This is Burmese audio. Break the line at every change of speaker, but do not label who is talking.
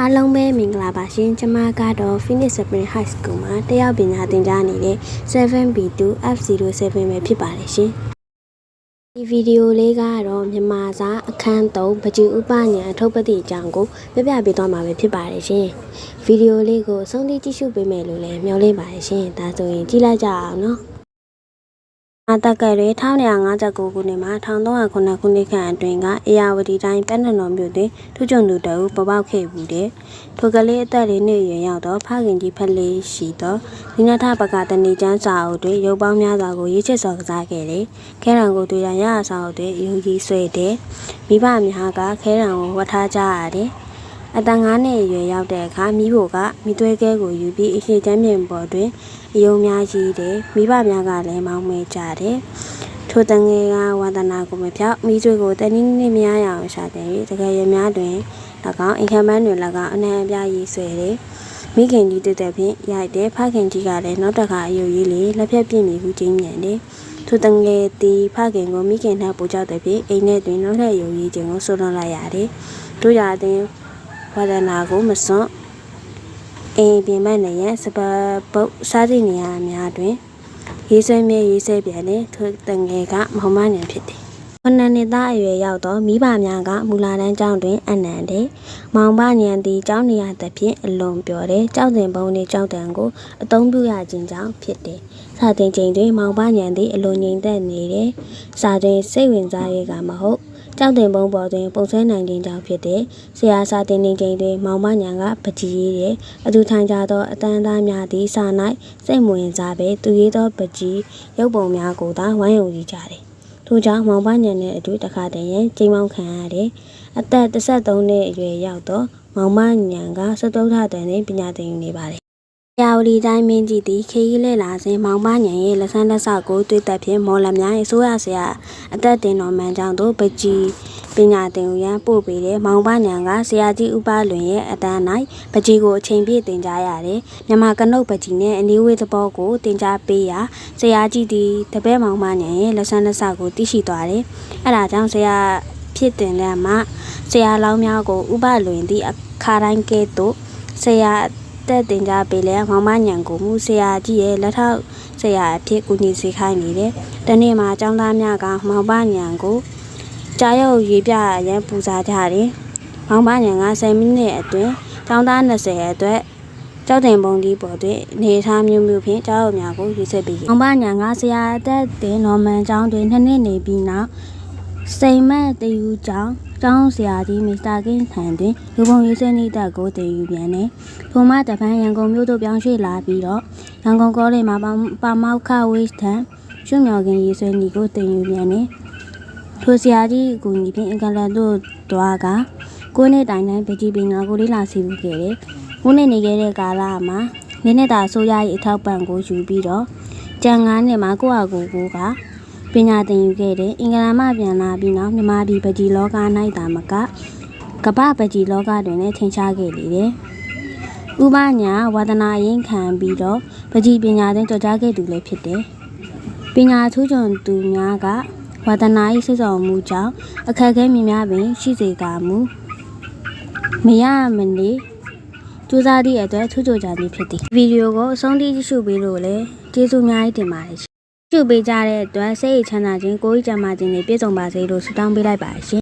အားလုံးပဲမင်္ဂလာပါရှင်ကျွန်မကတော့ Phoenix Spring High School မှာတရားပညာသင်ကြားနေတဲ့ 7B2 F07 ပဲဖြစ်ပါတယ်ရှင်ဒီဗီဒီယိုလေးကတော့မြန်မာစာအခန်း3ပကြီးဥပညာအထုပ်ပတိအကြောင်းကိုပြပြပေးသွားမှာပဲဖြစ်ပါတယ်ရှင်ဗီဒီယိုလေးကိုအဆုံးထိကြည့်ရှုပေးမယ်လို့လည်းမျှော်လင့်ပါတယ်ရှင်ဒါဆိုရင်ကြည့်လိုက်ကြအောင်နော်အတက်ကရဲ1959ခုနှစ်မှာ1309ခုနှစ်ခန့်အတွင်းကအေယာဝတီတိုင်းပန်းနတော်မြို့တွင်ထူးချွန်သူတအုပ်ပေါ်ပေါက်ခဲ့မှုတဲ့ထိုကလေးအသက်လေးနှစ်ရွယ်ရောက်သောဖခင်ကြီးဖက်လေးရှိသောဒီနထပကတဏီကျမ်းစာအုပ်တွင်ရုပ်ပေါင်းများစွာကိုရေးချစ်စော်ကစားခဲ့တယ်ခဲရန်ကိုတွေ့ရရစာအုပ်တွင်ယူကြီးဆွဲတဲ့မိဘများကခဲရန်ကိုဝတ်ထားကြရတယ်အတန်9နှစ်အရွယ်ရောက်တဲ့အခါမိဖို့ကမိသွဲကဲကိုယူပြီးအရှိချမ်းမြေပေါ်တွင်အယုံများကြီးတယ်မိဘများကလည်းမောင်းမဲကြတယ်ထိုတငယ်ကဝန္ဒနာကိုမဖြောက်မိကျွေးကိုတနည်းနည်းများရအောင်ရှာတယ်တကယ်ရများတွင်၎င်းအိမ်ခမ်းမန်းတွင်၎င်းအနှံ့အပြားရေးဆွဲတယ်မိခင်ကြီးတက်တဲ့ဖြင့်ရိုက်တယ်ဖခင်ကြီးကလည်းနောက်တစ်ခါအယုံရေးလေလက်ဖြတ်ပြင့်မိဟုကျင်းမြန်တယ်ထိုတငယ်သည်ဖခင်ကိုမိခင်ထပ်ပူကြောက်တဲ့ဖြင့်အိမ်ထဲတွင်နောက်ထပ်အယုံရေးခြင်းကိုဆွလွန်လိုက်ရတယ်တို့ရတဲ့ဝန္ဒနာကိုမစွန့်အိမ်ပြင်ပနေရန်စပတ်ပုတ်စားသည့်နေရာများတွင်ရေးဆွဲမြဲရေးဆွဲပြန်တဲ့ထိုတငယ်ကမောင်မညံဖြစ်တယ်။ခုနှစ်နှစ်သားအရွယ်ရောက်သောမိဘများကမူလာတန်းကျောင်းတွင်အနံတယ်။မောင်မညံသည်ကျောင်းနေရာသဖြင့်အလွန်ပြောတယ်။ကျောင်းတင်ပုံးနှင့်ကျောင်းတန်ကိုအသုံးပြုရခြင်းကြောင့်ဖြစ်တယ်။စာသင်ချိန်တွင်မောင်မညံသည်အလွန်ငြိမ်သက်နေတယ်။စာတွင်စိတ်ဝင်စားရကမဟုတ်ကျောင်းတင်ပုံးပေါ်တွင်ပုံဆွဲနိုင်ခြင်းကြောင့်ဖြစ်တယ်။ဆရာစာသင်နေချိန်တွင်မောင်မညံကပကြီးရေးတယ်။အတူထိုင်ကြသောအတန်းသားများသည်စာ၌စိတ်မဝင်စားပဲသူရေးသောပကြီးရုပ်ပုံများကိုသာဝိုင်းယုံကြည့်ကြတယ်။ထို့ကြောင့်မောင်မညံနဲ့အတူတခါတည်းရင်ချိန်မောင်းခံရတယ်။အသက်13နှစ်အရွယ်ရောက်သောမောင်မညံကစတုထတန်းနှင့်ပညာသင်ယူနေပါတယ်။ရာဝတီတိုင်းမင်းကြီးသည်ခေကြီးလဲလာစဉ်မောင်မညံရဲ့လက်ဆန်းလက်ဆောက်ကိုတွေ့သက်ဖြင့်မော်လမြိုင်အစိုးရဆရာအသက်တင်တော်မှန်ကြောင့်တို့ပကြီးပညာသင်ယူရန်ပို့ပေးတယ်မောင်မညံကဆရာကြီးဥပလွင်ရဲ့အတန်း၌ပကြီးကိုအချိန်ပြည့်သင်ကြားရတယ်မြန်မာကနုတ်ပကြီးနဲ့အနည်းဝေးသဘောကိုသင်ကြားပေးရာဆရာကြီးသည်တပည့်မောင်မညံရဲ့လက်ဆန်းလက်ဆောက်ကိုသိရှိသွားတယ်အဲဒါကြောင့်ဆရာဖြစ်တင်တဲ့မှာဆရာလောင်းများကိုဥပလွင်သည့်အခါတိုင်းကဲ့သို့ဆရာတက်တင်ကြပေးလဲမောင်မညံကိုမူဆရာကြီးရဲ့လက်ထောက်ဆရာအဖြစ်ကူညီစေခိုင်းနေတယ်တနေ့မှာကျောင်းသားများကမောင်မညံကိုကြားရုပ်ရေးပြရန်ပူဇော်ကြတယ်မောင်မညံက10မိနစ်အတွင်းကျောင်းသား20အတွက်ကျောင်းတင်ပုံဒီပေါ်တွင်နေထားမျိုးမျိုးဖြင့်ကျောင်းရုပ်များကိုရေးဆွဲပေးမောင်မညံကဆရာအသက်တင်နော်မန်ကျောင်းတွင်2နှစ်နေပြီးနောက်စိန်မက်တယူကျောင်းဆရာကြီးမစ္စတာကင်းထံတွင်လူပုံရေးဆွဲနေတဲ့ကိုတည်ယူပြန်တယ်။ထိုမှတပန်းရန်ကုန်မြို့သို့ပြောင်းရွှေ့လာပြီးတော့ရန်ကုန်ကောလိပ်မှာပါမောက္ခဝိထံရွှေမြော်ကင်းရေးဆွဲနေကိုတည်ယူပြန်တယ်။ထိုဆရာကြီးအကူအညီဖြင့်အင်္ဂလန်သို့တွားက9နှစ်တိုင်ပကြီးပညာကိုလေ့လာစီဘူးခဲ့တယ်။9နှစ်နေခဲ့တဲ့ကာလမှာ9နှစ်တာဆိုရ၏အထောက်ပံ့ကိုယူပြီးတော့ကျန်9နှစ်မှာကိုကပညာသင်ယူခဲ့တဲ့အင်္ဂလန်မှပြန်လာပြီးနောက်မြန်မာပြည်ပကြီးလောက၌သာမကကမ္ဘာပကြီးလောကတွင်လည်းထင်ရှားခဲ့လေတယ်။ဥပညာဝါဒနာရင်ခံပြီးတော့ပကြီးပညာသင်ကြော်ကြားခဲ့သူလည်းဖြစ်တယ်။ပညာထူးချွန်သူများကဝါဒနာ၏စိတ်ဆောင်မှုကြောင့်အခက်အခဲများပင်ရှိစေကမူမရမနေကြိုးစားသည့်အတွက်ထူးချွန်ကြသည်ဖြစ်သည်။ဗီဒီယိုကိုအဆုံးထိကြည့်ရှုပေးလို့လည်းကျေးဇူးအများကြီးတင်ပါတယ်။ကျုပ်ပေးကြတဲ့အတွက်စိတ်ချမ်းသာခြင်းကိုယ်ကျန်းမာခြင်းတွေပြည့်စုံပါစေလို့ဆုတောင်းပေးလိုက်ပါရှင်